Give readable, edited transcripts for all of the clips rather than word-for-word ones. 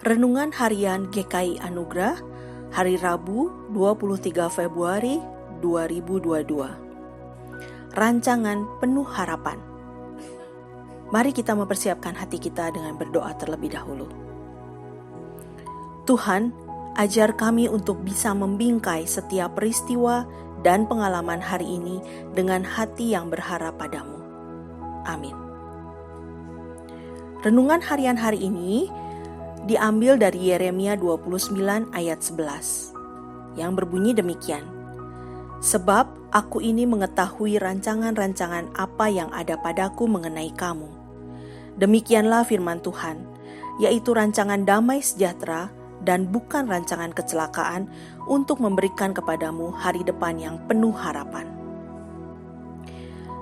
Renungan Harian GKI Anugerah, Hari Rabu 23 Februari 2022. Rancangan penuh harapan. Mari kita mempersiapkan hati kita dengan berdoa terlebih dahulu. Tuhan, ajar kami untuk bisa membingkai setiap peristiwa dan pengalaman hari ini dengan hati yang berharap padamu. Amin. Renungan harian hari ini diambil dari Yeremia 29 ayat 11 yang berbunyi demikian. Sebab aku ini mengetahui rancangan-rancangan apa yang ada padaku mengenai kamu. Demikianlah firman Tuhan, yaitu rancangan damai sejahtera dan bukan rancangan kecelakaan untuk memberikan kepadamu hari depan yang penuh harapan.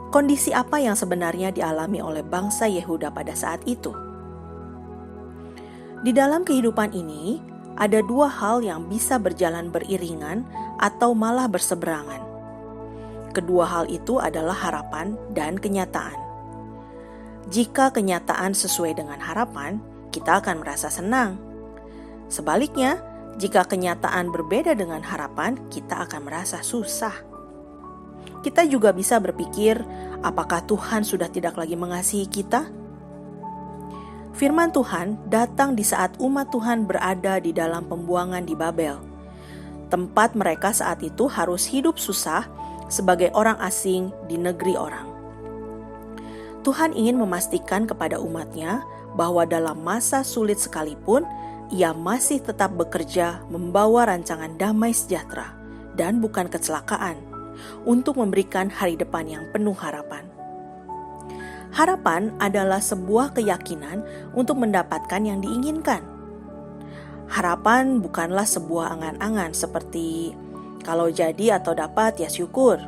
Kondisi apa yang sebenarnya dialami oleh bangsa Yehuda pada saat itu? Di dalam kehidupan ini, ada dua hal yang bisa berjalan beriringan atau malah berseberangan. Kedua hal itu adalah harapan dan kenyataan. Jika kenyataan sesuai dengan harapan, kita akan merasa senang. Sebaliknya, jika kenyataan berbeda dengan harapan, kita akan merasa susah. Kita juga bisa berpikir, apakah Tuhan sudah tidak lagi mengasihi kita? Firman Tuhan datang di saat umat Tuhan berada di dalam pembuangan di Babel. Tempat mereka saat itu harus hidup susah sebagai orang asing di negeri orang. Tuhan ingin memastikan kepada umatnya bahwa dalam masa sulit sekalipun, Ia masih tetap bekerja membawa rancangan damai sejahtera dan bukan kecelakaan untuk memberikan hari depan yang penuh harapan. Harapan adalah sebuah keyakinan untuk mendapatkan yang diinginkan. Harapan bukanlah sebuah angan-angan seperti kalau jadi atau dapat ya syukur,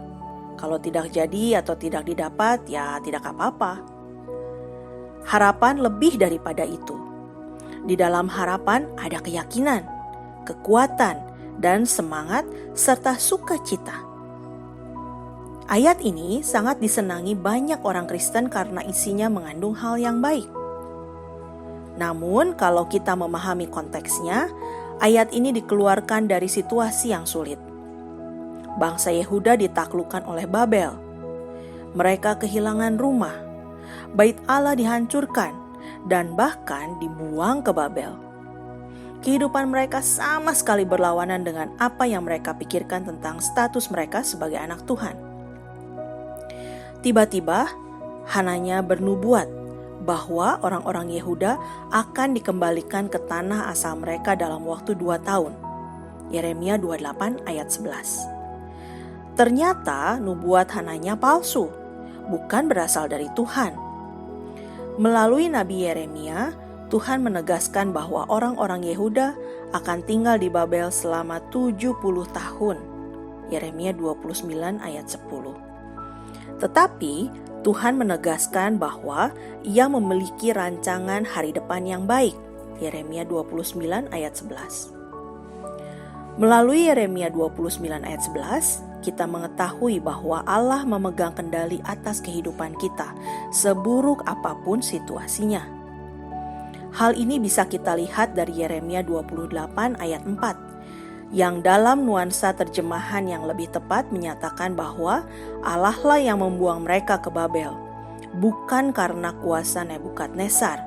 kalau tidak jadi atau tidak didapat ya tidak apa-apa. Harapan lebih daripada itu. Di dalam harapan ada keyakinan, kekuatan, dan semangat serta sukacita. Ayat ini sangat disenangi banyak orang Kristen karena isinya mengandung hal yang baik. Namun, kalau kita memahami konteksnya, ayat ini dikeluarkan dari situasi yang sulit. Bangsa Yehuda ditaklukkan oleh Babel. Mereka kehilangan rumah, bait Allah dihancurkan, dan bahkan dibuang ke Babel. Kehidupan mereka sama sekali berlawanan dengan apa yang mereka pikirkan tentang status mereka sebagai anak Tuhan. Tiba-tiba, Hananya bernubuat bahwa orang-orang Yehuda akan dikembalikan ke tanah asal mereka dalam waktu 2 tahun. Yeremia 28 ayat 11. Ternyata nubuat Hananya palsu, bukan berasal dari Tuhan. Melalui Nabi Yeremia, Tuhan menegaskan bahwa orang-orang Yehuda akan tinggal di Babel selama 70 tahun. Yeremia 29 ayat 10. Tetapi Tuhan menegaskan bahwa Ia memiliki rancangan hari depan yang baik. Yeremia 29 ayat 11. Melalui Yeremia 29 ayat 11, kita mengetahui bahwa Allah memegang kendali atas kehidupan kita, seburuk apapun situasinya. Hal ini bisa kita lihat dari Yeremia 28 ayat 4. Yang dalam nuansa terjemahan yang lebih tepat menyatakan bahwa Allah lah yang membuang mereka ke Babel, bukan karena kuasa Nebukadnezar.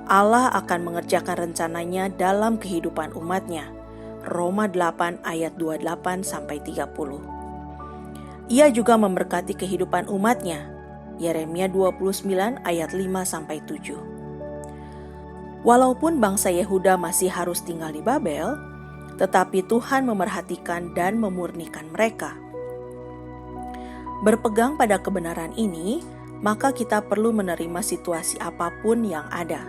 Allah akan mengerjakan rencananya dalam kehidupan umatnya. Roma 8 ayat 28-30. Ia juga memberkati kehidupan umatnya. Yeremia 29 ayat 5-7. Walaupun bangsa Yehuda masih harus tinggal di Babel, tetapi Tuhan memerhatikan dan memurnikan mereka. Berpegang pada kebenaran ini, maka kita perlu menerima situasi apapun yang ada,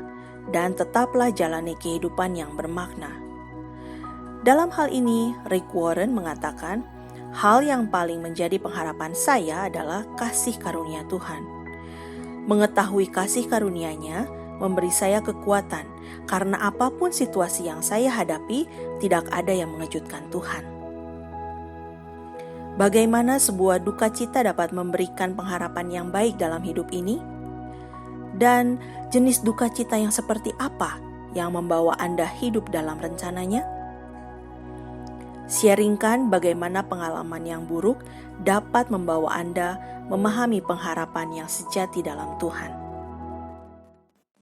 dan tetaplah jalani kehidupan yang bermakna. Dalam hal ini, Rick Warren mengatakan, hal yang paling menjadi pengharapan saya adalah kasih karunia Tuhan. Mengetahui kasih karunia-Nya memberi saya kekuatan, karena apapun situasi yang saya hadapi, tidak ada yang mengejutkan Tuhan. Bagaimana sebuah duka cita dapat memberikan pengharapan yang baik dalam hidup ini? Dan jenis duka cita yang seperti apa yang membawa Anda hidup dalam rencananya? Sharingkan bagaimana pengalaman yang buruk dapat membawa Anda memahami pengharapan yang sejati dalam Tuhan.